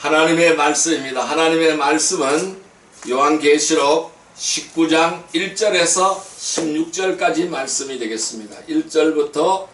하나님의 말씀입니다. 하나님의 말씀은 요한계시록 19장 1절에서 16절까지 말씀이 되겠습니다. 1절부터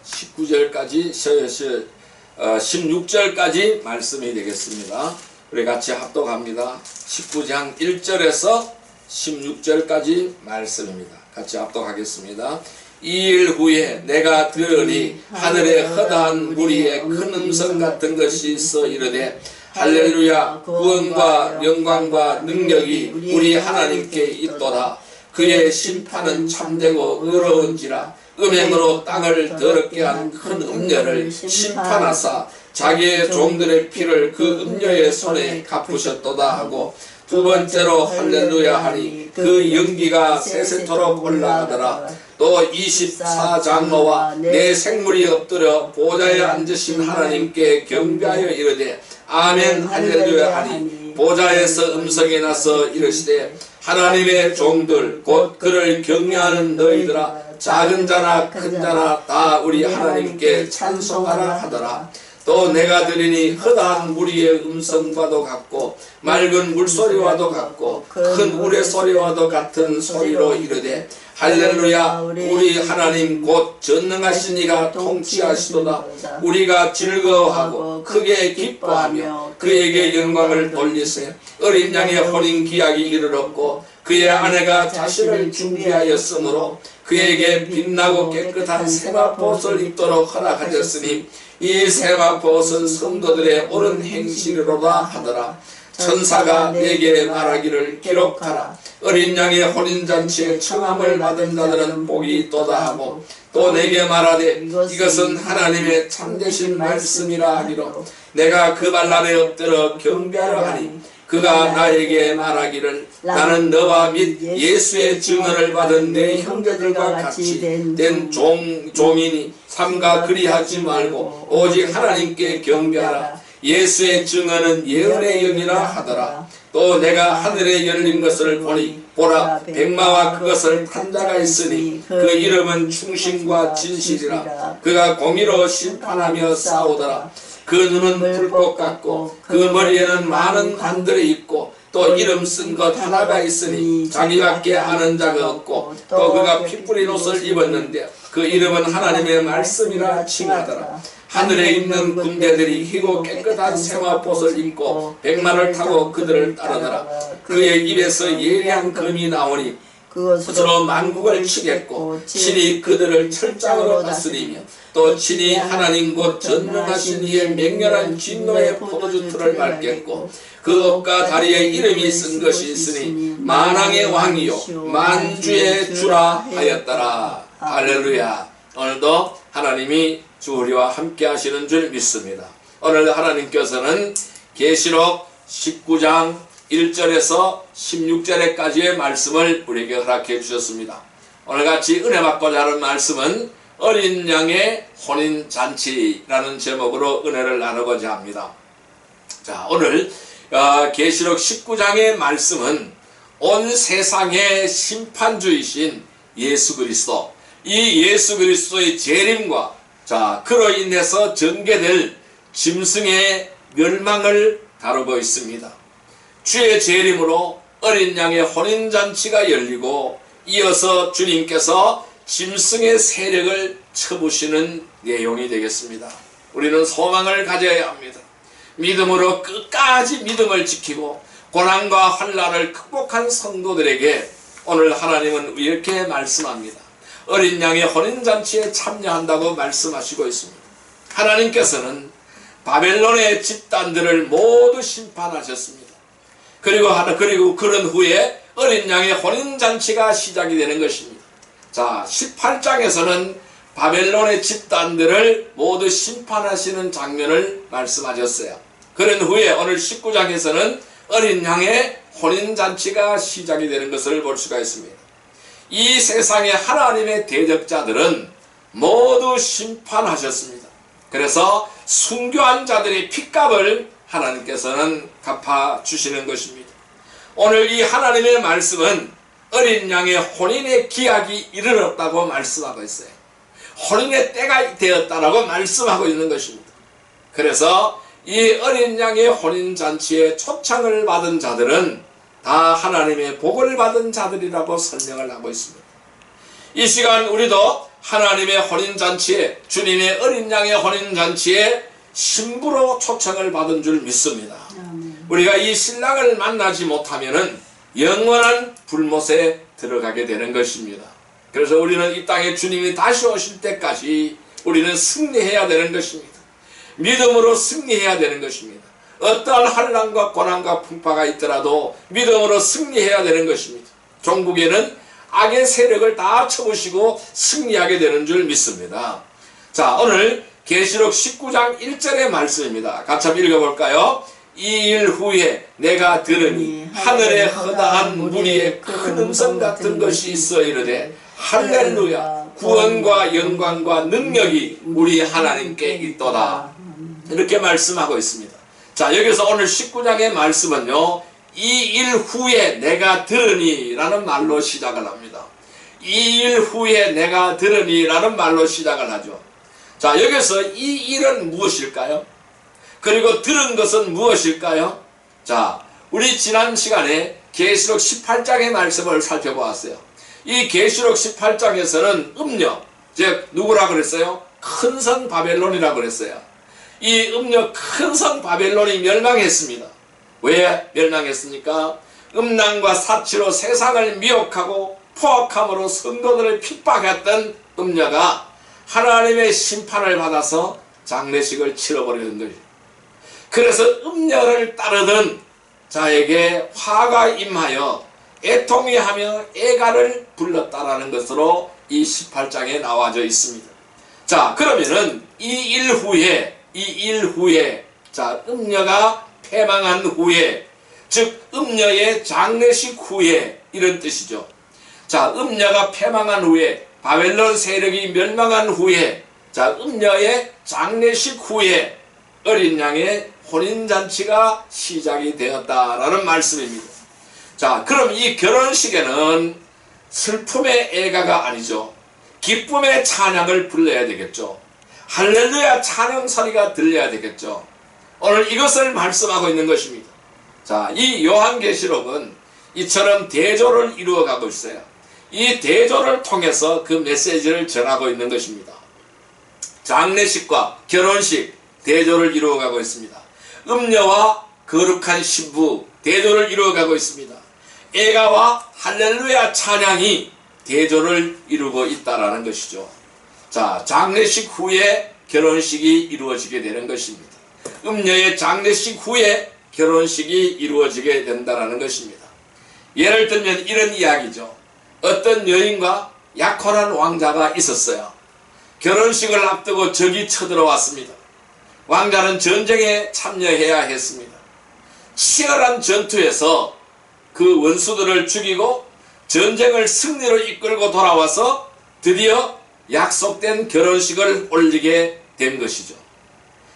16절까지 말씀이 되겠습니다. 우리 같이 합독합니다. 19장 1절에서 16절까지 말씀입니다. 같이 합독하겠습니다. 이 일 후에 내가 들으니 하늘에 허다한 무리의 큰 음성 같은 것이 있어 이르되 할렐루야, 구원과 영광과 능력이 우리 하나님께 있도다. 그의 심판은 참되고 의로운지라. 음행으로 땅을 더럽게 한 큰 음녀를 심판하사 자기의 종들의 피를 그 음녀의 손에 갚으셨도다 하고, 두 번째로 할렐루야 하니 그 연기가 세세토록 올라가더라. 또 24장로와 네 생물이 엎드려 보좌에 앉으신 하나님께 경배하여 이르되 아멘 할렐루야 하니, 보좌에서 음성이 나서 이르시되 하나님의 종들 곧 그를 경외하는 너희들아, 작은 자나 큰 자나 다 우리 하나님께 찬송하라 하더라. 또 내가 들으니 허다한 무리의 음성과도 같고 맑은 물소리와도 같고 큰 우레소리와도 같은 소리로 이르되 할렐루야, 우리 하나님 곧 전능하신 이가 통치하시도다. 우리가 즐거워하고 크게 기뻐하며 그에게 영광을 돌리세. 어린 양의 혼인 기약이 이르렀고 그의 아내가 자신을 준비하였으므로 그에게 빛나고 깨끗한 세마포옷을 입도록 허락하셨으니 이 세마포옷은 성도들의 옳은 행실이로다 하더라. 천사가 내게 말하기를 기록하라. 어린 양의 혼인잔치에 청함을 받은 자들은 복이 있도다 하고, 또 내게 말하되 이것은 하나님의 참되신 말씀이라 하기로 내가 그 발 아래 엎드려 경배하려 하니, 그가 나에게 말하기를 나는 너와 및 예수의 증언을 받은 내 형제들과 같이 된 종이니 삼가 그리하지 말고 오직 하나님께 경배하라. 예수의 증언은 예언의 영이라 하더라. 또 내가 하늘에 열린 것을 보니 보라, 백마와 그것을 탄 자가 있으니 그 이름은 충신과 진실이라. 그가 공의로 심판하며 싸우더라. 그 눈은 불꽃 같고 그 머리에는 많은 관들이 있고 또 이름 쓴 것 하나가 있으니 자기밖에 아는 자가 없고, 또 그가 피 뿌린 옷을 입었는데 그 이름은 하나님의 말씀이라 칭하더라. 하늘에 있는 군대들이 희고 깨끗한 세마포옷을 입고 백마를 타고 그들을 따르더라. 그의 입에서 예리한 검이 나오니 그것으로 만국을 치겠고 친히 그들을 철장으로 다스리며, 또 친히 하나님 곧 전능하신 이의 맹렬한 진노의 포도주 틀을 밟겠고, 그 옷과 다리에 이름이 쓴 것이 있으니 만왕의 왕이요 만주의 주라 하였더라. 할렐루야. 오늘도 하나님이 주 우리와 함께 하시는 줄 믿습니다. 오늘 하나님께서는 계시록 19장 1절에서 16절까지의 말씀을 우리에게 허락해 주셨습니다. 오늘같이 은혜 받고자 하는 말씀은 어린 양의 혼인잔치라는 제목으로 은혜를 나누고자 합니다. 자, 오늘 계시록 19장의 말씀은 온 세상의 심판주이신 예수 그리스도, 이 예수 그리스도의 재림과 그로 인해서 전개될 짐승의 멸망을 다루고 있습니다. 주의 재림으로 어린 양의 혼인잔치가 열리고 이어서 주님께서 짐승의 세력을 쳐부시는 내용이 되겠습니다. 우리는 소망을 가져야 합니다. 믿음으로 끝까지 믿음을 지키고 고난과 환난을 극복한 성도들에게 오늘 하나님은 이렇게 말씀합니다. 어린 양의 혼인잔치에 참여한다고 말씀하시고 있습니다. 하나님께서는 바벨론의 집단들을 모두 심판하셨습니다. 그리고 그런 후에 어린 양의 혼인잔치가 시작이 되는 것입니다. 자, 18장에서는 바벨론의 집단들을 모두 심판하시는 장면을 말씀하셨어요. 그런 후에 오늘 19장에서는 어린 양의 혼인잔치가 시작이 되는 것을 볼 수가 있습니다. 이 세상의 하나님의 대적자들은 모두 심판하셨습니다. 그래서 순교한 자들의 핏값을 하나님께서는 갚아주시는 것입니다. 오늘 이 하나님의 말씀은 어린 양의 혼인의 기약이 이르렀다고 말씀하고 있어요. 혼인의 때가 되었다라고 말씀하고 있는 것입니다. 그래서 이 어린 양의 혼인잔치에 초청을 받은 자들은 다 하나님의 복을 받은 자들이라고 설명을 하고 있습니다. 이 시간 우리도 하나님의 혼인잔치에, 주님의 어린 양의 혼인잔치에 신부로 초청을 받은 줄 믿습니다. 우리가 이 신랑을 만나지 못하면은 영원한 불못에 들어가게 되는 것입니다. 그래서 우리는 이 땅에 주님이 다시 오실 때까지 우리는 승리해야 되는 것입니다. 믿음으로 승리해야 되는 것입니다. 어떠한 환난과 고난과 풍파가 있더라도 믿음으로 승리해야 되는 것입니다. 종국에는 악의 세력을 다 쳐부시고 승리하게 되는 줄 믿습니다. 자, 오늘 계시록 19장 1절의 말씀입니다. 같이 한번 읽어볼까요? 이 일 후에 내가 들으니 하늘에 허다한 무리의 큰 음성 같은 것이 있어 이르되 할렐루야, 구원과 영광과 능력이 우리 하나님께 있도다. 이렇게 말씀하고 있습니다. 자, 여기서 오늘 19장의 말씀은요, 이 일 후에 내가 들으니 라는 말로 시작을 합니다. 이 일 후에 내가 들으니 라는 말로 시작을 하죠. 자, 여기서 이 일은 무엇일까요? 그리고 들은 것은 무엇일까요? 자, 우리 지난 시간에 계시록 18장의 말씀을 살펴보았어요. 이 계시록 18장에서는 음녀, 즉 누구라 그랬어요? 큰 성 바벨론이라 그랬어요. 이 음녀 큰 성 바벨론이 멸망했습니다. 왜 멸망했습니까? 음란과 사치로 세상을 미혹하고 포악함으로 성도들을 핍박했던 음녀가 하나님의 심판을 받아서 장례식을 치러버리는 거예요. 그래서 음녀를 따르던 자에게 화가 임하여 애통이 하며 애가를 불렀다라는 것으로 이 18장에 나와져 있습니다. 자, 그러면은 이 일 후에 자, 음녀가 패망한 후에, 즉 음녀의 장례식 후에 이런 뜻이죠. 자, 음녀가 패망한 후에, 바벨론 세력이 멸망한 후에, 자, 음녀의 장례식 후에 어린 양의 혼인잔치가 시작이 되었다라는 말씀입니다. 자, 그럼 이 결혼식에는 슬픔의 애가가 아니죠. 기쁨의 찬양을 불러야 되겠죠. 할렐루야 찬양 소리가 들려야 되겠죠. 오늘 이것을 말씀하고 있는 것입니다. 자, 이 요한계시록은 이처럼 대조를 이루어가고 있어요. 이 대조를 통해서 그 메시지를 전하고 있는 것입니다. 장례식과 결혼식 대조를 이루어가고 있습니다. 음녀와 거룩한 신부 대조를 이루어가고 있습니다. 애가와 할렐루야 찬양이 대조를 이루고 있다라는 것이죠. 자, 장례식 후에 결혼식이 이루어지게 되는 것입니다. 음녀의 장례식 후에 결혼식이 이루어지게 된다라는 것입니다. 예를 들면 이런 이야기죠. 어떤 여인과 약혼한 왕자가 있었어요. 결혼식을 앞두고 적이 쳐들어왔습니다. 왕자는 전쟁에 참여해야 했습니다. 치열한 전투에서 그 원수들을 죽이고 전쟁을 승리로 이끌고 돌아와서 드디어 약속된 결혼식을 올리게 된 것이죠.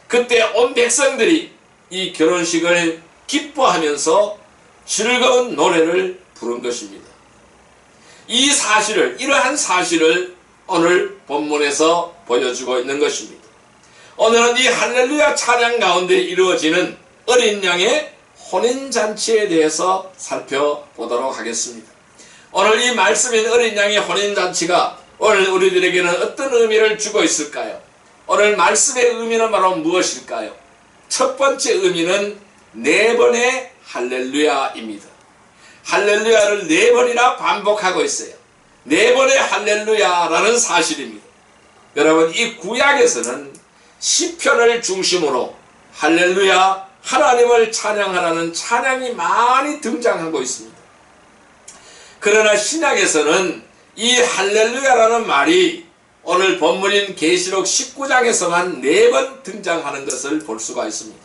그때 온 백성들이 이 결혼식을 기뻐하면서 즐거운 노래를 부른 것입니다. 이러한 사실을 오늘 본문에서 보여주고 있는 것입니다. 오늘은 이 할렐루야 찬양 가운데 이루어지는 어린 양의 혼인잔치에 대해서 살펴보도록 하겠습니다. 오늘 이 말씀인 어린 양의 혼인잔치가 오늘 우리들에게는 어떤 의미를 주고 있을까요? 오늘 말씀의 의미는 바로 무엇일까요? 첫 번째 의미는 4번의 할렐루야입니다. 할렐루야를 4번이나 반복하고 있어요. 4번의 할렐루야라는 사실입니다. 여러분, 이 구약에서는 시편을 중심으로 할렐루야, 하나님을 찬양하라는 찬양이 많이 등장하고 있습니다. 그러나 신약에서는 이 할렐루야라는 말이 오늘 본문인 계시록 19장에서만 4번 등장하는 것을 볼 수가 있습니다.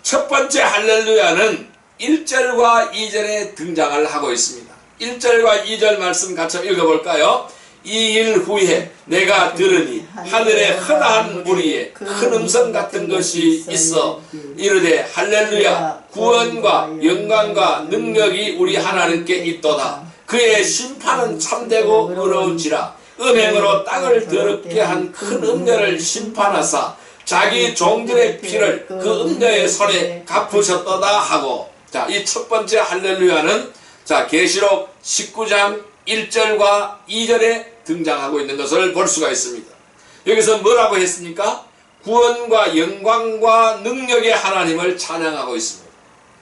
첫 번째 할렐루야는 1절과 2절에 등장을 하고 있습니다. 1절과 2절 말씀 같이 한번 읽어볼까요? 이 일 후에 내가 들으니 하늘에 흔한 무리에 큰 음성 같은 것이 있어 이르되 할렐루야, 구원과 영광과 능력이 우리 하나님께 있도다. 그의 심판은 참되고 의로운지라. 음행으로 땅을 더럽게 한 큰 음녀를 심판하사 자기 종들의 피를 그 음녀의 손에 갚으셨도다 하고, 자, 이 첫 번째 할렐루야는 자, 계시록 19장 1절과 2절에 등장하고 있는 것을 볼 수가 있습니다. 여기서 뭐라고 했습니까? 구원과 영광과 능력의 하나님을 찬양하고 있습니다.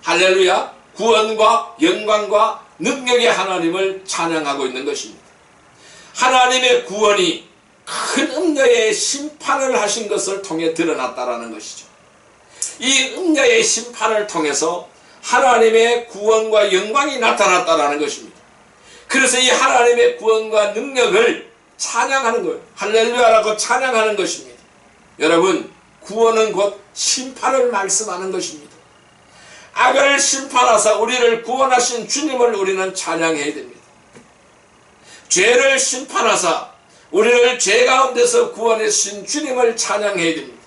할렐루야. 구원과 영광과 능력의 하나님을 찬양하고 있는 것입니다. 하나님의 구원이 큰 음녀의 심판을 하신 것을 통해 드러났다라는 것이죠. 이 음녀의 심판을 통해서 하나님의 구원과 영광이 나타났다라는 것입니다. 그래서 이 하나님의 구원과 능력을 찬양하는 거예요. 할렐루야라고 찬양하는 것입니다. 여러분, 구원은 곧 심판을 말씀하는 것입니다. 악을 심판하사 우리를 구원하신 주님을 우리는 찬양해야 됩니다. 죄를 심판하사 우리를 죄 가운데서 구원하신 주님을 찬양해야 됩니다.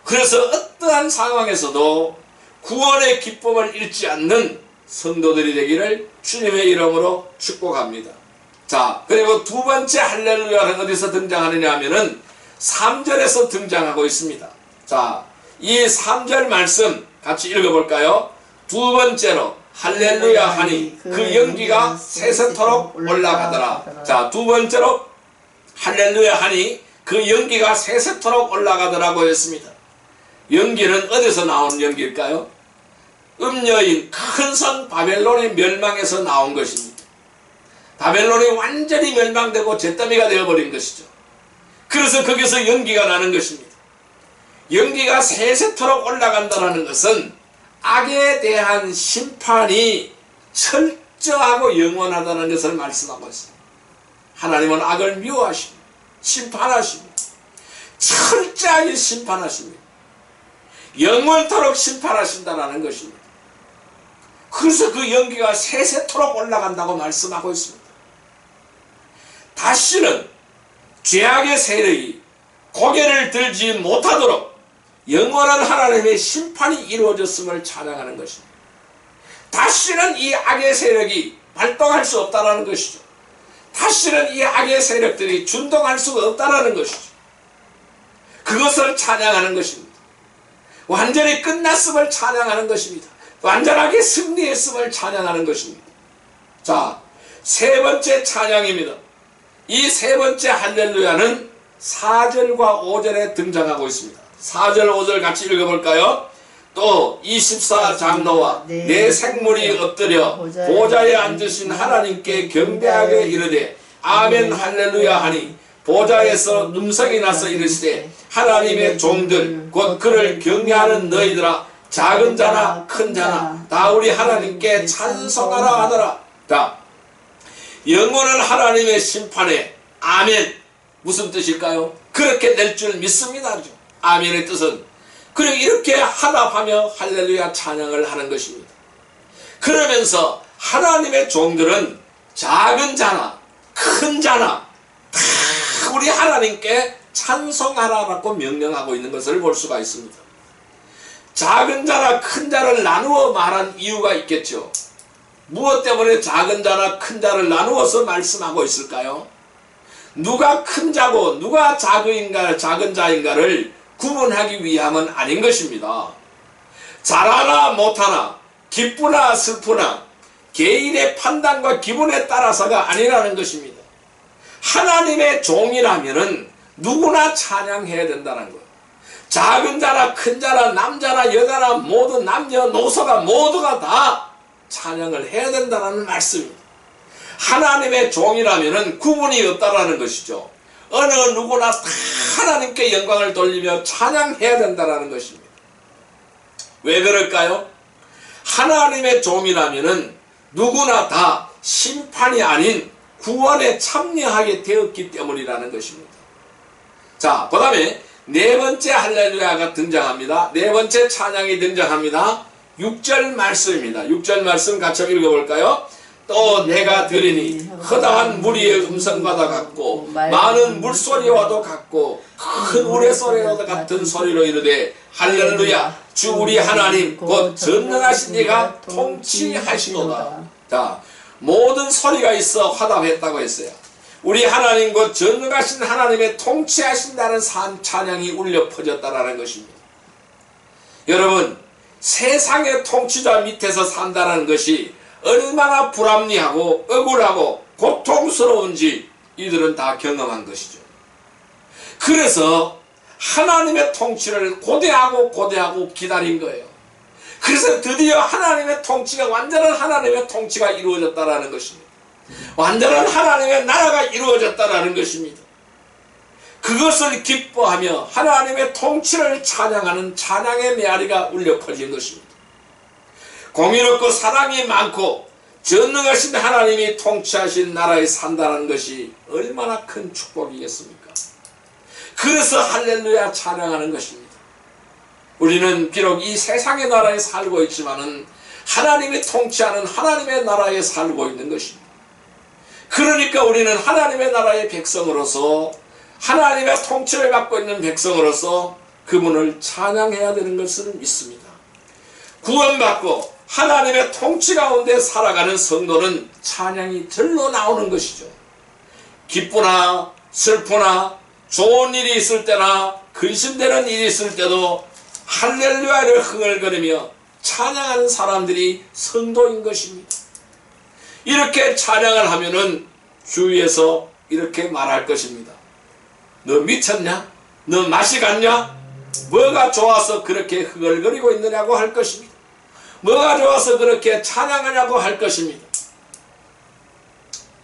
그래서 어떠한 상황에서도 구원의 기쁨을 잃지 않는 성도들이 되기를 주님의 이름으로 축복합니다. 자, 그리고 두 번째 할렐루야는 어디서 등장하느냐 하면은 3절에서 등장하고 있습니다. 자, 이 3절 말씀 같이 읽어볼까요? 두 번째로 할렐루야 하니 그 연기가 세세토록 올라가더라. 자, 두 번째로 할렐루야 하니 그 연기가 세세토록 올라가더라고 했습니다. 연기는 어디서 나온 연기일까요? 음녀인 큰 성 바벨론의 멸망에서 나온 것입니다. 바벨론이 완전히 멸망되고 잿더미가 되어버린 것이죠. 그래서 거기서 연기가 나는 것입니다. 연기가 세세토록 올라간다는 것은 악에 대한 심판이 철저하고 영원하다는 것을 말씀하고 있습니다. 하나님은 악을 미워하십니다. 심판하십니다. 철저하게 심판하십니다. 영원토록 심판하신다는 것입니다. 그래서 그 연기가 세세토록 올라간다고 말씀하고 있습니다. 다시는 죄악의 세력이 고개를 들지 못하도록 영원한 하나님의 심판이 이루어졌음을 찬양하는 것입니다. 다시는 이 악의 세력이 발동할 수 없다는 것이죠. 다시는 이 악의 세력들이 준동할 수가 없다는 것이죠. 그것을 찬양하는 것입니다. 완전히 끝났음을 찬양하는 것입니다. 완전하게 승리했음을 찬양하는 것입니다. 자, 세 번째 찬양입니다. 이 세 번째 할렐루야는 4절과 5절에 등장하고 있습니다. 4절 5절 같이 읽어볼까요? 또 24장로와 내 생물이 엎드려 보좌에 앉으신 하나님께 경배하게 이르되 아멘 할렐루야 하니 보좌에서 음성이 나서 이르시되 하나님의 종들 곧 그를 경외하는 너희들아 작은 자나 큰 자나 다 우리 하나님께 찬송하라 하더라. 자, 영원한 하나님의 심판에 아멘 무슨 뜻일까요? 그렇게 될 줄 믿습니다. 아멘의 뜻은 그리고 이렇게 화답하며 할렐루야 찬양을 하는 것입니다. 그러면서 하나님의 종들은 작은 자나 큰 자나 다 우리 하나님께 찬송하라고 명령하고 있는 것을 볼 수가 있습니다. 작은 자나 큰 자를 나누어 말한 이유가 있겠죠. 무엇 때문에 작은 자나 큰 자를 나누어서 말씀하고 있을까요? 누가 큰 자고 누가 작은 자인가를 구분하기 위함은 아닌 것입니다. 잘하나 못하나 기쁘나 슬프나 개인의 판단과 기분에 따라서가 아니라는 것입니다. 하나님의 종이라면은 누구나 찬양해야 된다는 거예요. 작은 자나 큰 자나 남자나 여자나 모든 남녀노소가 모두가 다 찬양을 해야 된다는 말씀입니다. 하나님의 종이라면은 구분이 없다라는 것이죠. 어느 누구나 다 하나님께 영광을 돌리며 찬양해야 된다는 것입니다. 왜 그럴까요? 하나님의 종이라면은 누구나 다 심판이 아닌 구원에 참여하게 되었기 때문이라는 것입니다. 자, 그 다음에 네 번째 할렐루야가 등장합니다. 네 번째 찬양이 등장합니다. 6절 말씀입니다. 6절 말씀 같이 읽어볼까요? 또 내가 들으니 허다한 무리의 음성과도 같고 많은 물소리와도 같고 큰 우레소리와 같은 소리로 이르되 할렐루야 주 우리 하나님 곧 전능하신 이가 통치하시도다. 자, 모든 소리가 있어 화답했다고 했어요. 우리 하나님 곧 전능하신 하나님의 통치하신다는 찬양이 울려 퍼졌다라는 것입니다. 여러분, 세상의 통치자 밑에서 산다는 것이 얼마나 불합리하고 억울하고 고통스러운지 이들은 다 경험한 것이죠. 그래서 하나님의 통치를 고대하고 기다린 거예요. 그래서 드디어 하나님의 통치가, 완전한 하나님의 통치가 이루어졌다라는 것입니다. 완전한 하나님의 나라가 이루어졌다라는 것입니다. 그것을 기뻐하며 하나님의 통치를 찬양하는 찬양의 메아리가 울려 퍼진 것입니다. 공의롭고 사랑이 많고 전능하신 하나님이 통치하신 나라에 산다는 것이 얼마나 큰 축복이겠습니까? 그래서 할렐루야 찬양하는 것입니다. 우리는 비록 이 세상의 나라에 살고 있지만은 하나님이 통치하는 하나님의 나라에 살고 있는 것입니다. 그러니까 우리는 하나님의 나라의 백성으로서, 하나님의 통치를 갖고 있는 백성으로서 그분을 찬양해야 되는 것을 믿습니다. 구원받고 하나님의 통치 가운데 살아가는 성도는 찬양이 절로 나오는 것이죠. 기쁘나 슬프나 좋은 일이 있을 때나 근심되는 일이 있을 때도 할렐루야를 흥얼거리며 찬양하는 사람들이 성도인 것입니다. 이렇게 찬양을 하면은 주위에서 이렇게 말할 것입니다. 너 미쳤냐? 너 맛이 갔냐? 뭐가 좋아서 그렇게 흥얼거리고 있느냐고 할 것입니다. 뭐가 좋아서 그렇게 찬양하냐고 할 것입니다.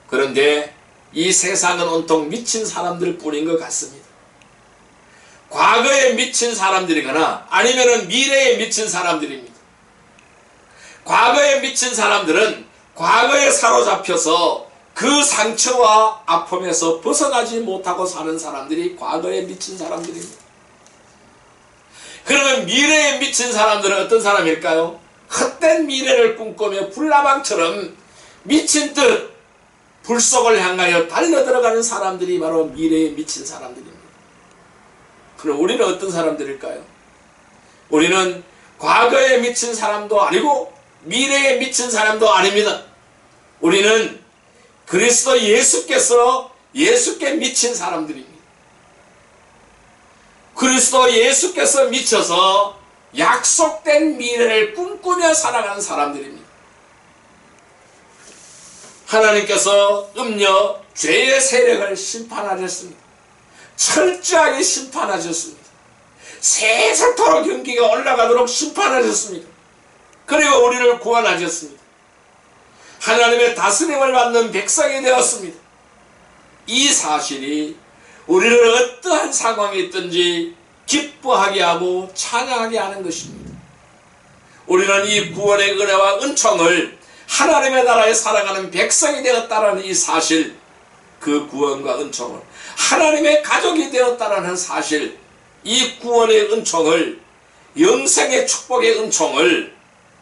그런데 이 세상은 온통 미친 사람들 뿐인 것 같습니다. 과거에 미친 사람들이거나 아니면 미래에 미친 사람들입니다. 과거에 미친 사람들은 과거에 사로잡혀서 그 상처와 아픔에서 벗어나지 못하고 사는 사람들이 과거에 미친 사람들입니다. 그러면 미래에 미친 사람들은 어떤 사람일까요? 헛된 미래를 꿈꾸며 불나방처럼 미친 듯 불 속을 향하여 달려들어가는 사람들이 바로 미래에 미친 사람들입니다. 그럼 우리는 어떤 사람들일까요? 우리는 과거에 미친 사람도 아니고 미래에 미친 사람도 아닙니다. 우리는 그리스도 예수께 미친 사람들입니다. 그리스도 예수께서 미쳐서 약속된 미래를 꿈꾸며 살아가는 사람들입니다. 하나님께서 음녀 죄의 세력을 심판하셨습니다. 철저하게 심판하셨습니다. 세세토록 경기가 올라가도록 심판하셨습니다. 그리고 우리를 구원하셨습니다. 하나님의 다스림을 받는 백성이 되었습니다. 이 사실이 우리를 어떠한 상황에 있든지 기뻐하게 하고 찬양하게 하는 것입니다. 우리는 이 구원의 은혜와 은총을 하나님의 나라에 살아가는 백성이 되었다라는 이 사실, 그 구원과 은총을 하나님의 가족이 되었다라는 사실, 이 구원의 은총을, 영생의 축복의 은총을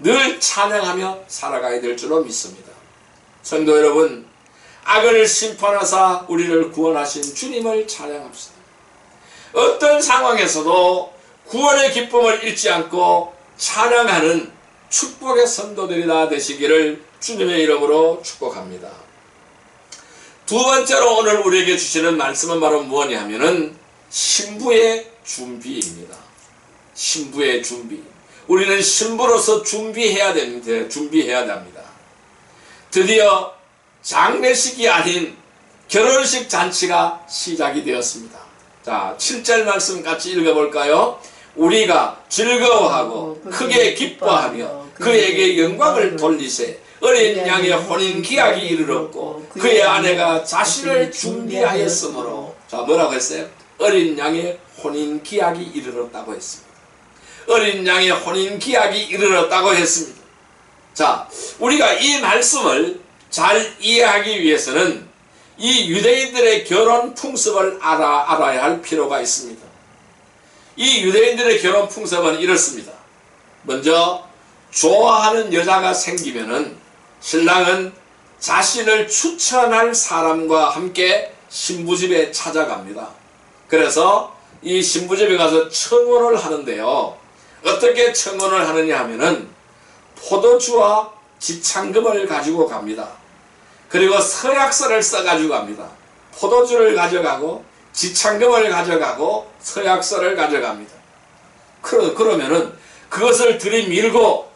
늘 찬양하며 살아가야 될 줄로 믿습니다. 성도 여러분, 악을 심판하사 우리를 구원하신 주님을 찬양합시다. 어떤 상황에서도 구원의 기쁨을 잃지 않고 찬양하는 축복의 성도들이 다 되시기를 주님의 이름으로 축복합니다. 두 번째로 오늘 우리에게 주시는 말씀은 바로 무엇이냐 하면은 신부의 준비입니다. 신부의 준비. 우리는 신부로서 준비해야 됩니다. 드디어 장례식이 아닌 결혼식 잔치가 시작이 되었습니다. 자, 7절 말씀 같이 읽어볼까요? 우리가 즐거워하고 크게 기뻐하며 그에게 영광을 돌리세. 어린 양의 혼인 기약이 이르렀고 그의 아내가 자신을 준비하였으므로. 자, 뭐라고 했어요? 어린 양의 혼인 기약이 이르렀다고 했습니다. 어린 양의 혼인 기약이 이르렀다고 했습니다. 자, 우리가 이 말씀을 잘 이해하기 위해서는 이 유대인들의 결혼 풍습을 알아야 할 필요가 있습니다. 이 유대인들의 결혼 풍습은 이렇습니다. 먼저 좋아하는 여자가 생기면은 신랑은 자신을 추천할 사람과 함께 신부집에 찾아갑니다. 그래서 이 신부집에 가서 청혼을 하는데요. 어떻게 청혼을 하느냐 하면은 포도주와 지창금을 가지고 갑니다. 그리고 서약서를 써가지고 갑니다. 포도주를 가져가고 지창금을 가져가고 서약서를 가져갑니다. 그러면은 그것을 들이밀고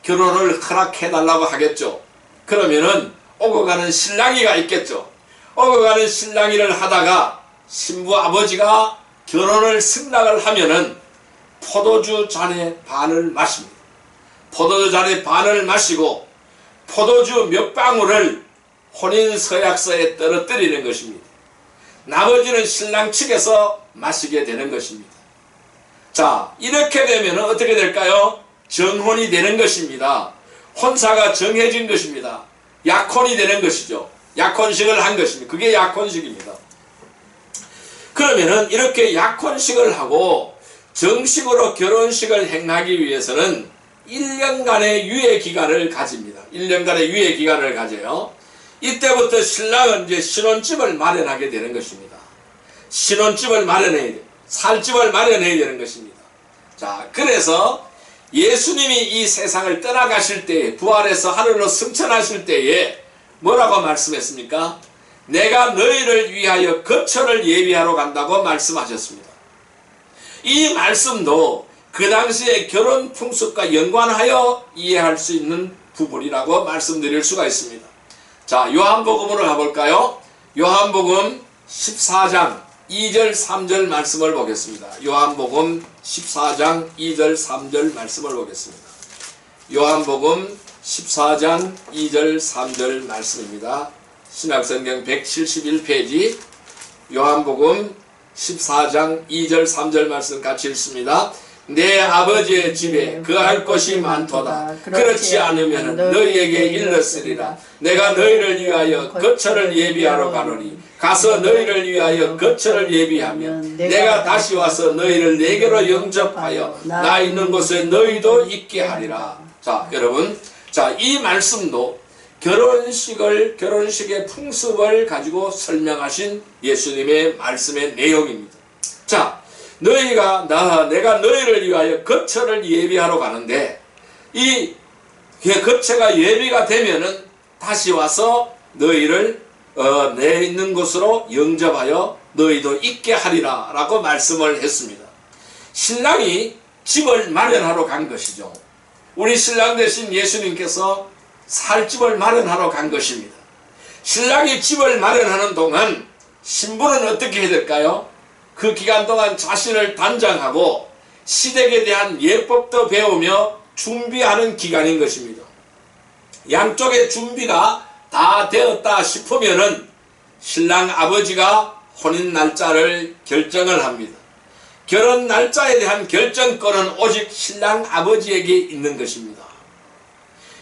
결혼을 허락해달라고 하겠죠. 그러면은 오고 가는 신랑이가 있겠죠. 오고 가는 신랑이를 하다가 신부 아버지가 결혼을 승낙을 하면은 포도주 잔에 반을 마십니다. 포도주 잔에 반을 마시고 포도주 몇 방울을 혼인 서약서에 떨어뜨리는 것입니다. 나머지는 신랑 측에서 마시게 되는 것입니다. 자, 이렇게 되면 어떻게 될까요? 정혼이 되는 것입니다. 혼사가 정해진 것입니다. 약혼이 되는 것이죠. 약혼식을 한 것입니다. 그게 약혼식입니다. 그러면은 이렇게 약혼식을 하고 정식으로 결혼식을 행하기 위해서는 1년간의 유예기간을 가집니다. 1년간의 유예기간을 가져요. 이때부터 신랑은 이제 신혼집을 마련하게 되는 것입니다. 신혼집을 마련해야 돼요. 살 집을 마련해야 되는 것입니다. 자, 그래서 예수님이 이 세상을 떠나가실 때에, 부활해서 하늘로 승천하실 때에 뭐라고 말씀했습니까? 내가 너희를 위하여 거처를 예비하러 간다고 말씀하셨습니다. 이 말씀도 그 당시의 결혼 풍습과 연관하여 이해할 수 있는 부분이라고 말씀드릴 수가 있습니다. 자, 요한복음으로 가볼까요? 요한복음 14장 2절 3절 말씀을 보겠습니다. 요한복음 14장 2절 3절 말씀을 보겠습니다. 요한복음 14장 2절 3절 말씀입니다. 신약성경 171페이지 요한복음 14장 2절 3절 말씀 같이 읽습니다. 내 아버지의 집에 거할 곳이 많도다. 그렇지 않으면 너희에게 일렀으리라. 내가 너희를 위하여 거처를 예비하러 가노니 가서 너희를 위하여 거처를 예비하면 내가 다시 와서 너희를 내게로 영접하여 나 있는 곳에 너희도 있게 하리라. 자, 여러분, 자, 이 말씀도 결혼식의 풍습을 가지고 설명하신 예수님의 말씀의 내용입니다. 자, 내가 너희를 위하여 거처를 예비하러 가는데 이 거처가 예비가 되면은 다시 와서 너희를 내 있는 곳으로 영접하여 너희도 있게 하리라 라고 말씀을 했습니다. 신랑이 집을 마련하러 간 것이죠. 우리 신랑 대신 예수님께서 살 집을 마련하러 간 것입니다. 신랑이 집을 마련하는 동안 신부는 어떻게 해야 될까요? 그 기간 동안 자신을 단장하고 시댁에 대한 예법도 배우며 준비하는 기간인 것입니다. 양쪽의 준비가 다 되었다 싶으면은 신랑 아버지가 혼인 날짜를 결정을 합니다. 결혼 날짜에 대한 결정권은 오직 신랑 아버지에게 있는 것입니다.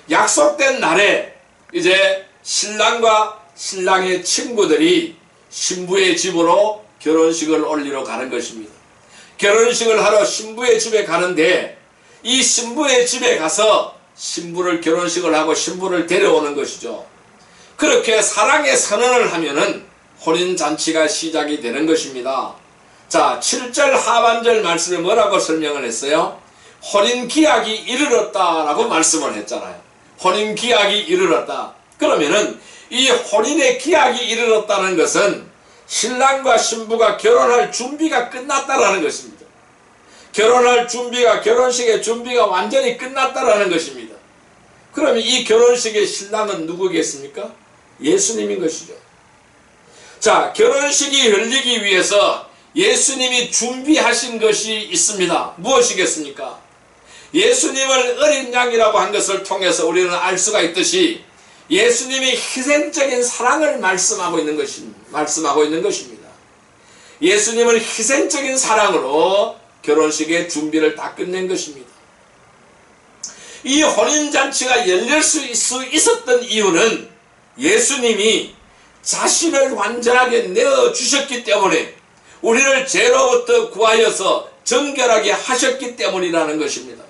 약속된 날에 이제 신랑과 신랑의 친구들이 신부의 집으로 결혼식을 올리러 가는 것입니다. 결혼식을 하러 신부의 집에 가는데 이 신부의 집에 가서 신부를 결혼식을 하고 신부를 데려오는 것이죠. 그렇게 사랑의 선언을 하면은 혼인잔치가 시작이 되는 것입니다. 자, 7절 하반절 말씀에 뭐라고 설명을 했어요? 혼인기약이 이르렀다라고 말씀을 했잖아요. 혼인기약이 이르렀다. 그러면은 이 혼인의 기약이 이르렀다는 것은 신랑과 신부가 결혼할 준비가 끝났다라는 것입니다. 결혼할 준비가, 결혼식의 준비가 완전히 끝났다라는 것입니다. 그러면 이 결혼식의 신랑은 누구겠습니까? 예수님인 것이죠. 자, 결혼식이 열리기 위해서 예수님이 준비하신 것이 있습니다. 무엇이겠습니까? 예수님을 어린 양이라고 한 것을 통해서 우리는 알 수가 있듯이 예수님이 희생적인 사랑을 말씀하고 있는 것입니다. 예수님은 희생적인 사랑으로 결혼식의 준비를 다 끝낸 것입니다. 이 혼인잔치가 열릴 수 있었던 이유는 예수님이 자신을 완전하게 내어주셨기 때문에 우리를 죄로부터 구하여서 정결하게 하셨기 때문이라는 것입니다.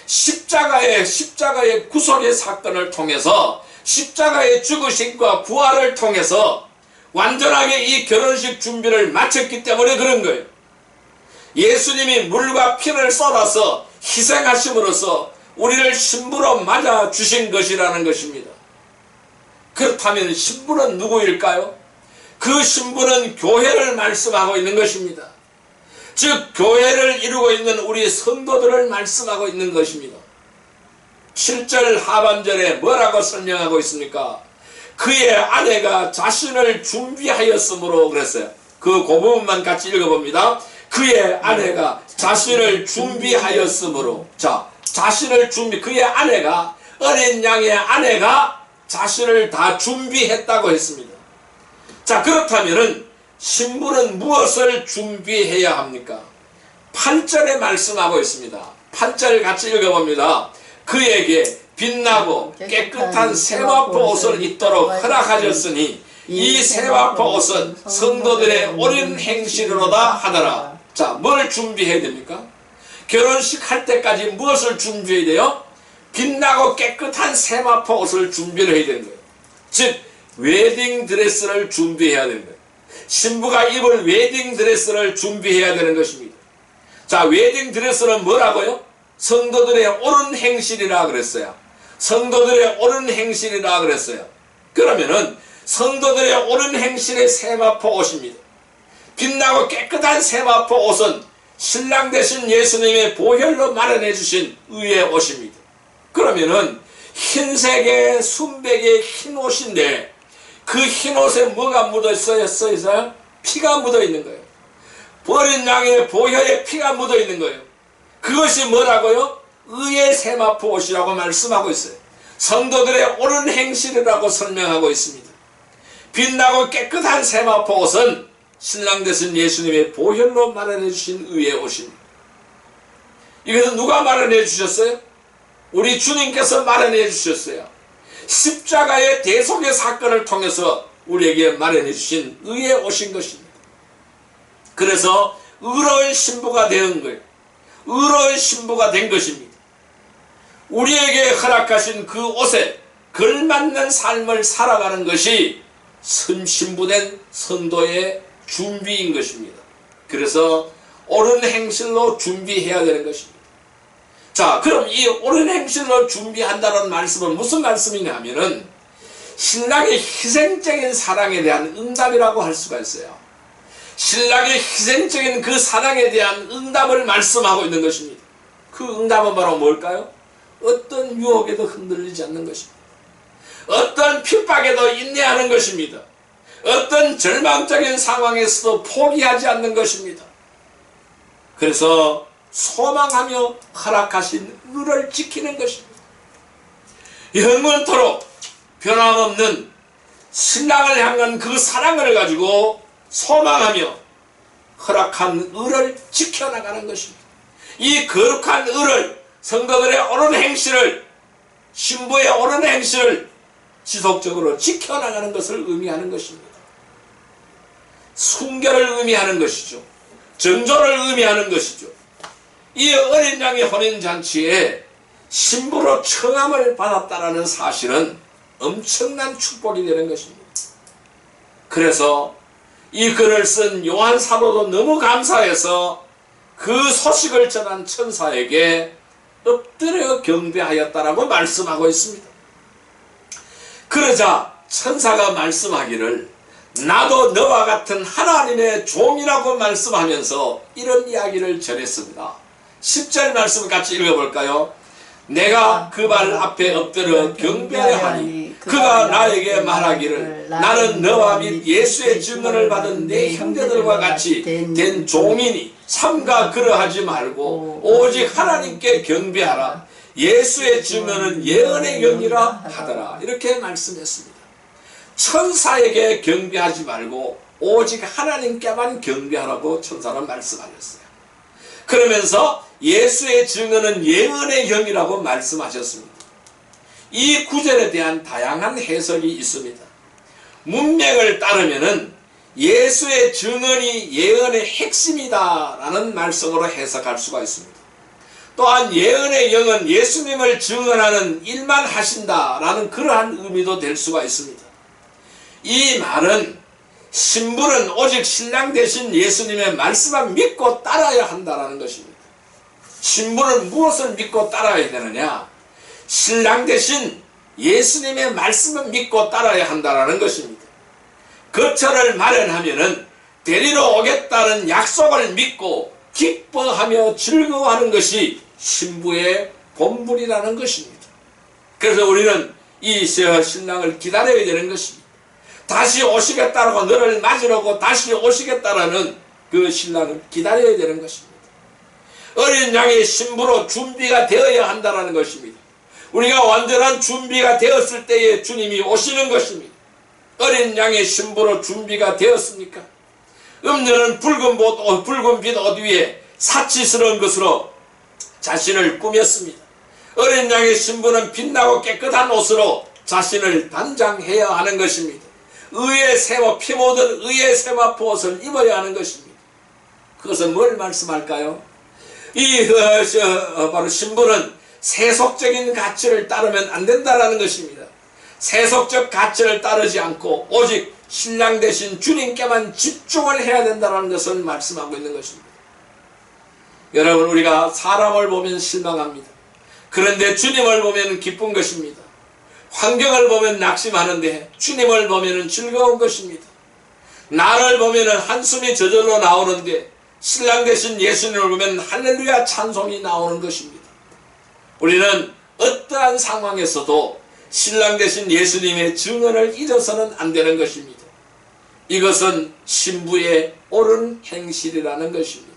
십자가의 구속의 사건을 통해서 십자가의 죽으심과 부활을 통해서 완전하게 이 결혼식 준비를 마쳤기 때문에 그런 거예요. 예수님이 물과 피를 쏟아서 희생하심으로써 우리를 신부로 맞아주신 것이라는 것입니다. 그렇다면 신부는 누구일까요? 그 신부는 교회를 말씀하고 있는 것입니다. 즉 교회를 이루고 있는 우리 성도들을 말씀하고 있는 것입니다. 7절 하반절에 뭐라고 설명하고 있습니까? 그의 아내가 자신을 준비하였으므로 그랬어요. 그 부분만 같이 읽어봅니다. 그의 아내가 자신을 준비하였으므로. 자, 그의 아내가, 어린 양의 아내가 자신을 다 준비했다고 했습니다. 자, 그렇다면은 신부는 무엇을 준비해야 합니까? 8절에 말씀하고 있습니다. 8절 같이 읽어봅니다. 그에게 빛나고 깨끗한 세마포 옷을 입도록 허락하셨으니 이 세마포 옷은 성도들의 옳은 행실로다 하더라. 자, 뭘 준비해야 됩니까? 결혼식 할 때까지 무엇을 준비해야 돼요? 빛나고 깨끗한 세마포 옷을 준비를 해야 되는 거예요. 즉 웨딩 드레스를 준비해야 되는 거예요. 신부가 입을 웨딩 드레스를 준비해야 되는 것입니다. 자, 웨딩 드레스는 뭐라고요? 성도들의 옳은 행실이라 그랬어요. 성도들의 옳은 행실이라 그랬어요. 그러면은 성도들의 옳은 행실의 세마포 옷입니다. 빛나고 깨끗한 세마포 옷은 신랑 되신 예수님의 보혈로 마련해 주신 의의 옷입니다. 그러면은 흰색의 순백의 흰 옷인데 그 흰 옷에 뭐가 묻어 있어요? 피가 묻어 있는 거예요. 어린 양의 보혈에 피가 묻어 있는 거예요. 그것이 뭐라고요? 의의 세마포 옷이라고 말씀하고 있어요. 성도들의 옳은 행실이라고 설명하고 있습니다. 빛나고 깨끗한 세마포 옷은 신랑 되신 예수님의 보혈로 마련해 주신 의의 옷입니다. 이것은 누가 마련해 주셨어요? 우리 주님께서 마련해 주셨어요. 십자가의 대속의 사건을 통해서 우리에게 마련해 주신 의의 옷인 것입니다. 그래서 의로운 신부가 된 거예요. 의로운 신부가 된 것입니다. 우리에게 허락하신 그 옷에 걸맞는 삶을 살아가는 것이 신부된 성도의 준비인 것입니다. 그래서 옳은 행실로 준비해야 되는 것입니다. 자, 그럼 이 옳은 행실로 준비한다는 말씀은 무슨 말씀이냐 하면은 신랑의 희생적인 사랑에 대한 응답이라고 할 수가 있어요. 신랑의 희생적인 그 사랑에 대한 응답을 말씀하고 있는 것입니다. 그 응답은 바로 뭘까요? 어떤 유혹에도 흔들리지 않는 것입니다. 어떤 핍박에도 인내하는 것입니다. 어떤 절망적인 상황에서도 포기하지 않는 것입니다. 그래서 소망하며 허락하신 의를 지키는 것입니다. 영원토록 변함없는 신랑을 향한 그 사랑을 가지고 소망하며 허락한 의를 지켜나가는 것입니다. 이 거룩한 의를, 성도들의 옳은 행실을, 신부의 옳은 행실을 지속적으로 지켜나가는 것을 의미하는 것입니다. 순결을 의미하는 것이죠. 정조를 의미하는 것이죠. 이 어린 양의 혼인잔치에 신부로 청함을 받았다는 사실은 엄청난 축복이 되는 것입니다. 그래서 이 글을 쓴 요한 사도도 너무 감사해서 그 소식을 전한 천사에게 엎드려 경배하였다라고 말씀하고 있습니다. 그러자 천사가 말씀하기를 나도 너와 같은 하나님의 종이라고 말씀하면서 이런 이야기를 전했습니다. 10절 말씀 같이 읽어볼까요? 내가 그 발 앞에 엎드려 경배하니 그가 나에게 말하기를 나는 너와 및 예수의 증언을 받은 내 형제들과 같이 된 종이니 삼가 그러하지 말고 오직 하나님께 경배하라. 예수의 증언은 예언의 영이라 하더라. 이렇게 말씀했습니다. 천사에게 경배하지 말고 오직 하나님께만 경배하라고 천사는 말씀하셨어요. 그러면서 예수의 증언은 예언의 영이라고 말씀하셨습니다. 이 구절에 대한 다양한 해석이 있습니다. 문맥을 따르면은 예수의 증언이 예언의 핵심이다 라는 말씀으로 해석할 수가 있습니다. 또한 예언의 영은 예수님을 증언하는 일만 하신다 라는 그러한 의미도 될 수가 있습니다. 이 말은 신부는 오직 신랑 되신 예수님의 말씀만 믿고 따라야 한다는 것입니다. 신부는 무엇을 믿고 따라야 되느냐? 신랑 되신 예수님의 말씀을 믿고 따라야 한다는 것입니다. 거처를 마련하면은 데리러 오겠다는 약속을 믿고 기뻐하며 즐거워하는 것이 신부의 본분이라는 것입니다. 그래서 우리는 이 신랑을 기다려야 되는 것입니다. 다시 오시겠다라고 너를 맞으려고 다시 오시겠다라는 그 신랑을 기다려야 되는 것입니다. 어린 양의 신부로 준비가 되어야 한다는 것입니다. 우리가 완전한 준비가 되었을 때에 주님이 오시는 것입니다. 어린 양의 신부로 준비가 되었습니까? 음녀는 붉은 빛 옷 위에 사치스러운 것으로 자신을 꾸몄습니다. 어린 양의 신부는 빛나고 깨끗한 옷으로 자신을 단장해야 하는 것입니다. 의의 세마, 피 묻은 의의 세마포 옷을 입어야 하는 것입니다. 그것은 뭘 말씀할까요? 바로 신부는 세속적인 가치를 따르면 안 된다는 것입니다. 세속적 가치를 따르지 않고 오직 신랑 대신 주님께만 집중을 해야 된다는 것을 말씀하고 있는 것입니다. 여러분, 우리가 사람을 보면 실망합니다. 그런데 주님을 보면 기쁜 것입니다. 환경을 보면 낙심하는데 주님을 보면 즐거운 것입니다. 나를 보면 한숨이 저절로 나오는데 신랑 대신 예수님을 보면 할렐루야 찬송이 나오는 것입니다. 우리는 어떠한 상황에서도 신랑 대신 예수님의 증언을 잊어서는 안 되는 것입니다. 이것은 신부의 옳은 행실이라는 것입니다.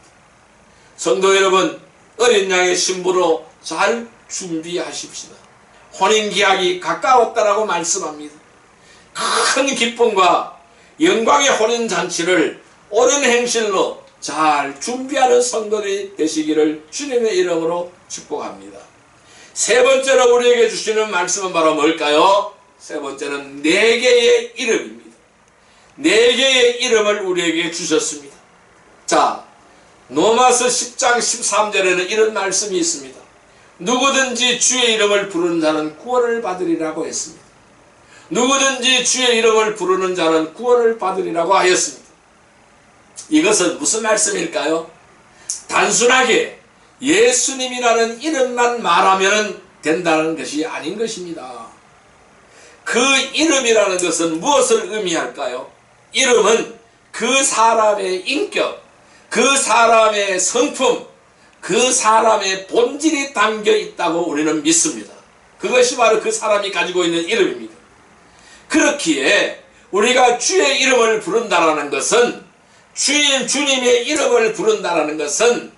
성도 여러분, 어린 양의 신부로 잘 준비하십시다. 혼인기약이 가까웠다라고 말씀합니다. 큰 기쁨과 영광의 혼인잔치를 옳은 행실로 잘 준비하는 성도들이 되시기를 주님의 이름으로 축복합니다. 세 번째로 우리에게 주시는 말씀은 바로 뭘까요? 세 번째는 네 개의 이름입니다. 네 개의 이름을 우리에게 주셨습니다. 자, 로마서 10장 13절에는 이런 말씀이 있습니다. 누구든지 주의 이름을 부르는 자는 구원을 받으리라고 했습니다. 누구든지 주의 이름을 부르는 자는 구원을 받으리라고 하였습니다. 이것은 무슨 말씀일까요? 단순하게 예수님이라는 이름만 말하면 된다는 것이 아닌 것입니다. 그 이름이라는 것은 무엇을 의미할까요? 이름은 그 사람의 인격, 그 사람의 성품, 그 사람의 본질이 담겨 있다고 우리는 믿습니다. 그것이 바로 그 사람이 가지고 있는 이름입니다. 그렇기에 우리가 주의 이름을 부른다라는 것은 주님의 이름을 부른다라는 것은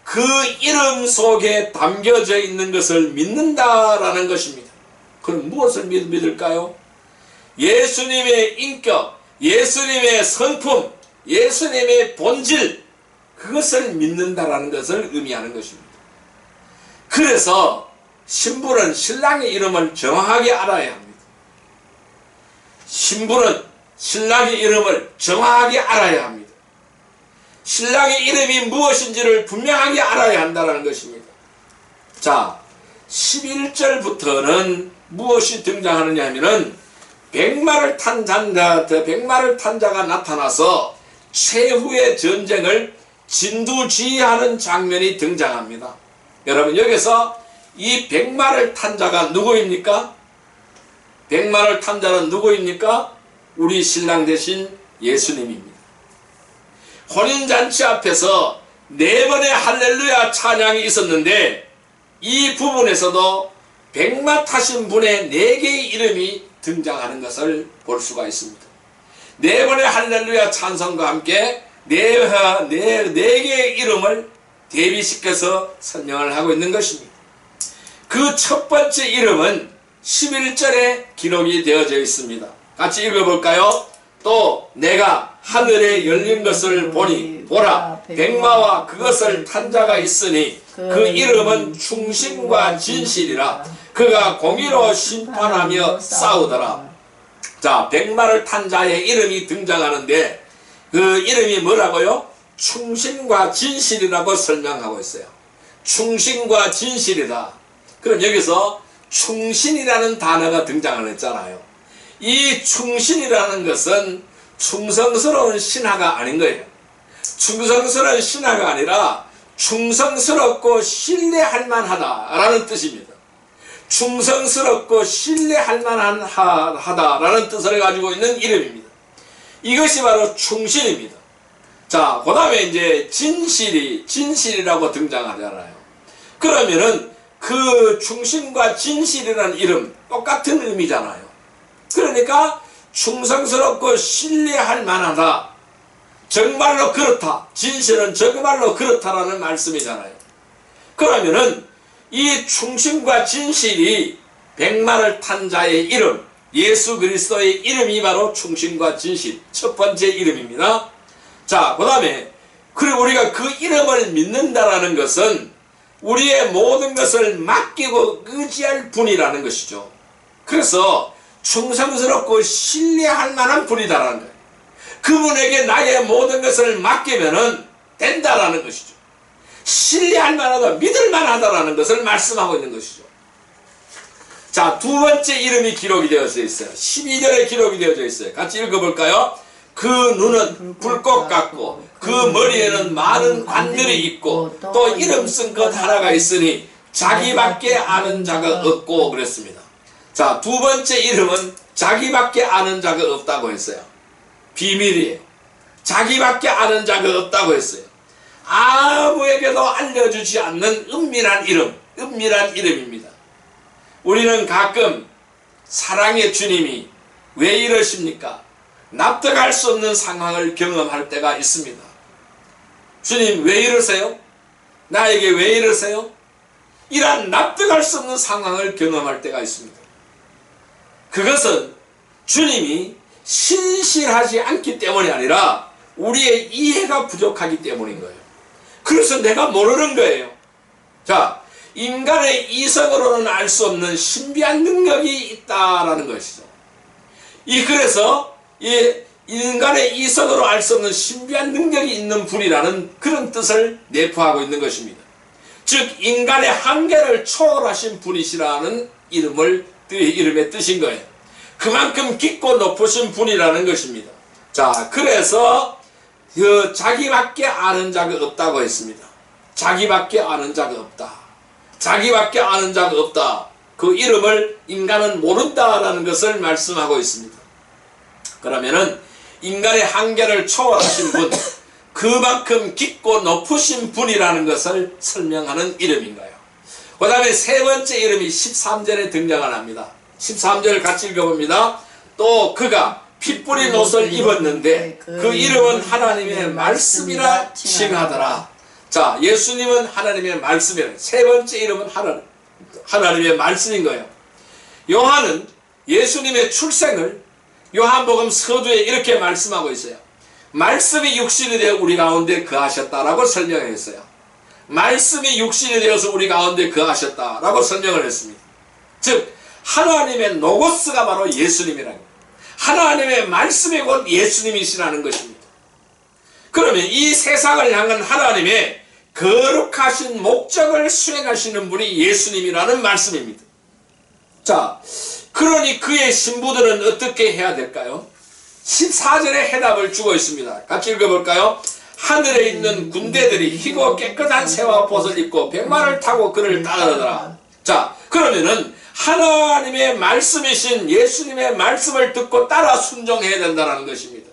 그 이름 속에 담겨져 있는 것을 믿는다라는 것입니다. 그럼 무엇을 믿을까요? 예수님의 인격, 예수님의 성품, 예수님의 본질, 그것을 믿는다라는 것을 의미하는 것입니다. 그래서 신부는 신랑의 이름을 정확하게 알아야 합니다. 신부는 신랑의 이름을 정확하게 알아야 합니다. 신랑의 이름이 무엇인지를 분명하게 알아야 한다는 것입니다. 자, 11절부터는 무엇이 등장하느냐 하면은 백마를 탄 자가 나타나서 최후의 전쟁을 진두지휘하는 장면이 등장합니다. 여러분, 여기서 이 백마를 탄 자가 누구입니까? 백마를 탄 자는 누구입니까? 우리 신랑 대신 예수님입니다. 혼인잔치 앞에서 네 번의 할렐루야 찬양이 있었는데 이 부분에서도 백마 타신 분의 네 개의 이름이 등장하는 것을 볼 수가 있습니다. 네 번의 할렐루야 찬송과 함께 네 개의 이름을 대비시켜서 설명을 하고 있는 것입니다. 그 첫 번째 이름은 11절에 기록이 되어져 있습니다. 같이 읽어볼까요? 또 내가 하늘에 열린 것을 보니 보라 백마와 그것을 탄 자가 있으니 그 이름은 충신과 진실이라 그가 공의로 심판하며 싸우더라. 자, 백마를 탄 자의 이름이 등장하는데 그 이름이 뭐라고요? 충신과 진실이라고 설명하고 있어요. 충신과 진실이다. 그럼 여기서 충신이라는 단어가 등장을 했잖아요. 이 충신이라는 것은 충성스러운 신하가 아닌 거예요. 충성스러운 신하가 아니라 충성스럽고 신뢰할 만하다라는 뜻입니다. 충성스럽고 신뢰할 만하다라는 뜻을 가지고 있는 이름입니다. 이것이 바로 충신입니다. 자, 그 다음에 이제 진실이라고 등장하잖아요. 그러면은 그 충신과 진실이라는 이름 똑같은 의미잖아요. 그러니까 충성스럽고 신뢰할 만하다, 정말로 그렇다, 진실은 정말로 그렇다라는 말씀이잖아요. 그러면은 이 충신과 진실이 백마를 탄 자의 이름, 예수 그리스도의 이름이 바로 충신과 진실, 첫 번째 이름입니다. 자, 그 다음에 우리가 그 이름을 믿는다라는 것은 우리의 모든 것을 맡기고 의지할 분이라는 것이죠. 그래서 충성스럽고 신뢰할 만한 분이다라는 거예요. 그분에게 나의 모든 것을 맡기면은 된다라는 것이죠. 신뢰할 만하다, 믿을 만하다라는 것을 말씀하고 있는 것이죠. 자, 두 번째 이름이 기록이 되어져 있어요. 12절에 기록이 되어져 있어요. 같이 읽어볼까요? 그 눈은 불꽃 같고 그 머리에는 많은 관들이 있고 또 이름 쓴 것 하나가 있으니 자기밖에 아는 자가 없고 그랬습니다. 자, 두 번째 이름은 자기밖에 아는 자가 없다고 했어요. 비밀이에요. 자기밖에 아는 자가 없다고 했어요. 아무에게도 알려주지 않는 은밀한 이름입니다. 우리는 가끔 사랑의 주님이 왜 이러십니까? 납득할 수 없는 상황을 경험할 때가 있습니다. 주님 왜 이러세요? 나에게 왜 이러세요? 이런 납득할 수 없는 상황을 경험할 때가 있습니다. 그것은 주님이 신실하지 않기 때문이 아니라 우리의 이해가 부족하기 때문인 거예요. 그래서 내가 모르는 거예요. 자, 인간의 이성으로는 알 수 없는 신비한 능력이 있다라는 것이죠. 그래서 인간의 이성으로 알 수 없는 신비한 능력이 있는 분이라는 그런 뜻을 내포하고 있는 것입니다. 즉 인간의 한계를 초월하신 분이시라는 이름의 뜻인 거예요. 그만큼 깊고 높으신 분이라는 것입니다. 자, 그래서 자기밖에 아는 자가 없다고 했습니다. 자기밖에 아는 자가 없다. 자기밖에 아는 자가 없다. 그 이름을 인간은 모른다라는 것을 말씀하고 있습니다. 그러면은 인간의 한계를 초월하신 분, 그만큼 깊고 높으신 분이라는 것을 설명하는 이름인 거예요. 그 다음에 세 번째 이름이 13절에 등장을 합니다. 13절 같이 읽어봅니다. 또 그가 피 뿌린 옷을 입었는데 그 이름은 하나님의 말씀이라 칭하더라. 자, 예수님은 하나님의 말씀이라. 세 번째 이름은 하나님의 말씀인 거예요. 요한은 예수님의 출생을 요한복음 서두에 이렇게 말씀하고 있어요. 말씀이 육신이 되어 우리 가운데 거하셨다라고 설명했어요. 말씀이 육신이 되어서 우리 가운데 거하셨다라고 설명을 했습니다. 즉 하나님의 노고스가 바로 예수님이라는 거예요. 하나님의 말씀이 곧 예수님이시라는 것입니다. 그러면 이 세상을 향한 하나님의 거룩하신 목적을 수행하시는 분이 예수님이라는 말씀입니다. 자, 그러니 그의 신부들은 어떻게 해야 될까요? 14절에 해답을 주고 있습니다. 같이 읽어볼까요? 하늘에 있는 군대들이 희고 깨끗한 새와 벗을 입고 백마를 타고 그를 따르더라. 자, 그러면은 하나님의 말씀이신 예수님의 말씀을 듣고 따라 순종해야 된다는 것입니다.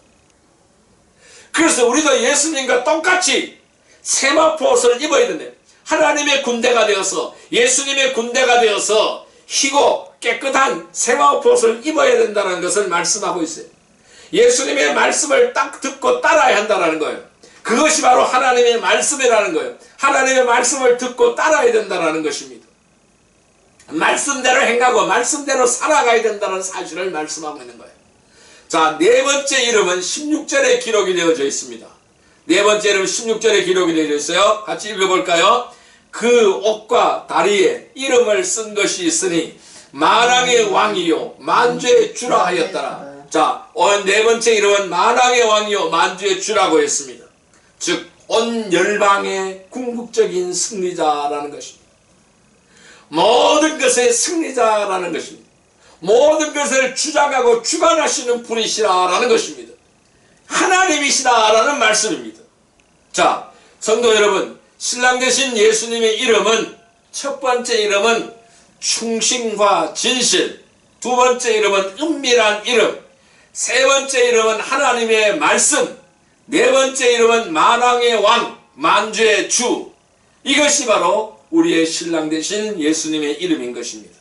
그래서 우리도 예수님과 똑같이 세마포옷을 입어야 된대요. 하나님의 군대가 되어서 예수님의 군대가 되어서 희고 깨끗한 세마포옷을 입어야 된다는 것을 말씀하고 있어요. 예수님의 말씀을 딱 듣고 따라야 한다는 거예요. 그것이 바로 하나님의 말씀이라는 거예요. 하나님의 말씀을 듣고 따라야 된다는 것입니다. 말씀대로 행하고 말씀대로 살아가야 된다는 사실을 말씀하고 있는 거예요. 자, 네 번째 이름은 16절에 기록이 되어져 있습니다. 네 번째 이름은 16절에 기록이 되어져 있어요. 같이 읽어볼까요? 그 옷과 다리에 이름을 쓴 것이 있으니 만왕의 왕이요 만주의 주라 하였더라. 자, 네 번째 이름은 만왕의 왕이요 만주의 주라고 했습니다. 즉 온 열방의 궁극적인 승리자라는 것입니다. 모든 것의 승리자라는 것입니다. 모든 것을 주장하고 주관하시는 분이시라는 것입니다. 하나님이시다라는 말씀입니다. 자, 성도 여러분, 신랑 되신 예수님의 이름은 첫 번째 이름은 충신과 진실, 두 번째 이름은 은밀한 이름, 세 번째 이름은 하나님의 말씀, 네 번째 이름은 만왕의 왕, 만주의 주. 이것이 바로 우리의 신랑 되신 예수님의 이름인 것입니다.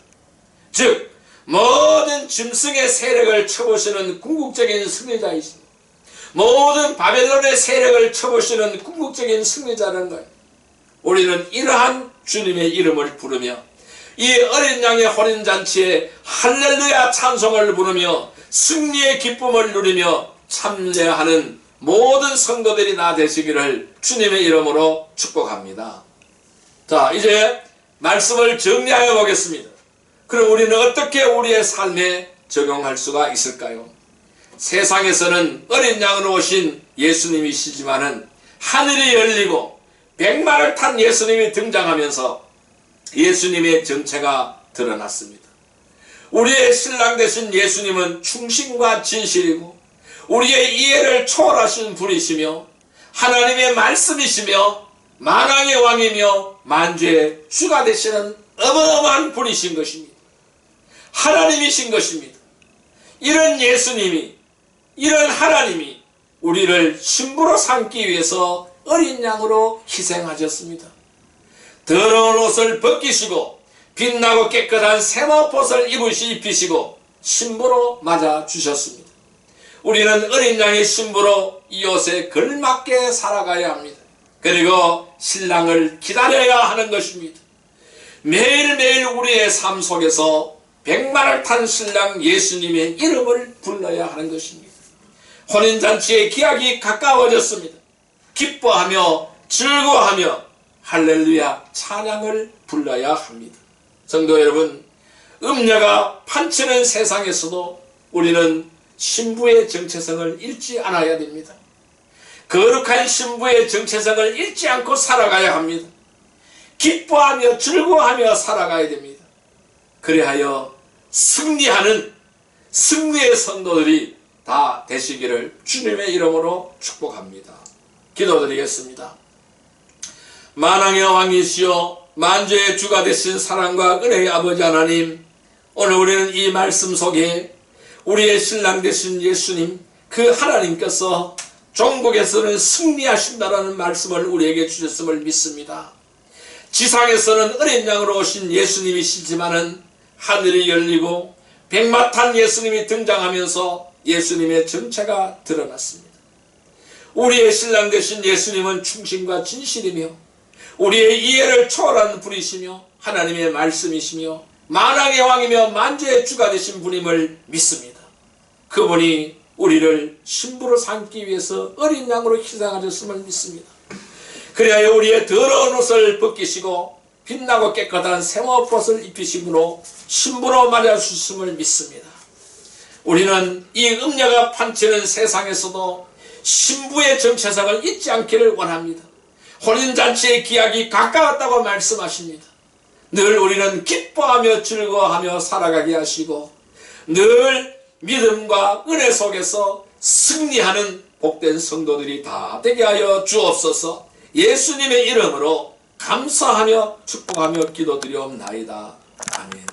즉 모든 짐승의 세력을 쳐보시는 궁극적인 승리자이십니다. 모든 바벨론의 세력을 쳐보시는 궁극적인 승리자라는 거예요. 우리는 이러한 주님의 이름을 부르며 이 어린 양의 혼인잔치에 할렐루야 찬송을 부르며 승리의 기쁨을 누리며 참여하는 모든 성도들이 다 되시기를 주님의 이름으로 축복합니다. 자, 이제 말씀을 정리하여 보겠습니다. 그럼 우리는 어떻게 우리의 삶에 적용할 수가 있을까요? 세상에서는 어린 양으로 오신 예수님이시지만은 하늘이 열리고 백마를 탄 예수님이 등장하면서 예수님의 정체가 드러났습니다. 우리의 신랑 되신 예수님은 충신과 진실이고 우리의 이해를 초월하신 분이시며 하나님의 말씀이시며 만왕의 왕이며 만주의 주가 되시는 어마어마한 분이신 것입니다. 하나님이신 것입니다. 이런 예수님이, 이런 하나님이 우리를 신부로 삼기 위해서 어린 양으로 희생하셨습니다. 더러운 옷을 벗기시고 빛나고 깨끗한 세마포옷을 입히시고 신부로 맞아주셨습니다. 우리는 어린 양의 신부로 이 옷에 걸맞게 살아가야 합니다. 그리고 신랑을 기다려야 하는 것입니다. 매일매일 우리의 삶 속에서 백마를 탄 신랑 예수님의 이름을 불러야 하는 것입니다. 혼인잔치의 기약이 가까워졌습니다. 기뻐하며 즐거워하며 할렐루야 찬양을 불러야 합니다. 성도 여러분, 음녀가 판치는 세상에서도 우리는 신부의 정체성을 잃지 않아야 됩니다. 거룩한 신부의 정체성을 잃지 않고 살아가야 합니다. 기뻐하며 즐거워하며 살아가야 됩니다. 그리하여 승리하는 승리의 성도들이 다 되시기를 주님의 이름으로 축복합니다. 기도드리겠습니다. 만왕의 왕이시여 만주의 주가 되신 사랑과 은혜의 아버지 하나님, 오늘 우리는 이 말씀 속에 우리의 신랑 되신 예수님, 그 하나님께서 종국에서는 승리하신다라는 말씀을 우리에게 주셨음을 믿습니다. 지상에서는 어린 양으로 오신 예수님이시지만은 하늘이 열리고 백마 탄 예수님이 등장하면서 예수님의 정체가 드러났습니다. 우리의 신랑 되신 예수님은 충신과 진실이며 우리의 이해를 초월한 분이시며 하나님의 말씀이시며 만왕의 왕이며 만주의 주가 되신 분임을 믿습니다. 그분이 우리를 신부로 삼기 위해서 어린 양으로 희생하셨음을 믿습니다. 그리하여 우리의 더러운 옷을 벗기시고 빛나고 깨끗한 세마포옷을 입히심으로 신부로 맞아주셨음을 믿습니다. 우리는 이 음녀가 판치는 세상에서도 신부의 정체성을 잊지 않기를 원합니다. 혼인잔치의 기약이 가까웠다고 말씀하십니다. 늘 우리는 기뻐하며 즐거워하며 살아가게 하시고 늘 믿음과 은혜 속에서 승리하는 복된 성도들이 다 되게 하여 주옵소서. 예수님의 이름으로 감사하며 축복하며 기도드리옵나이다. 아멘.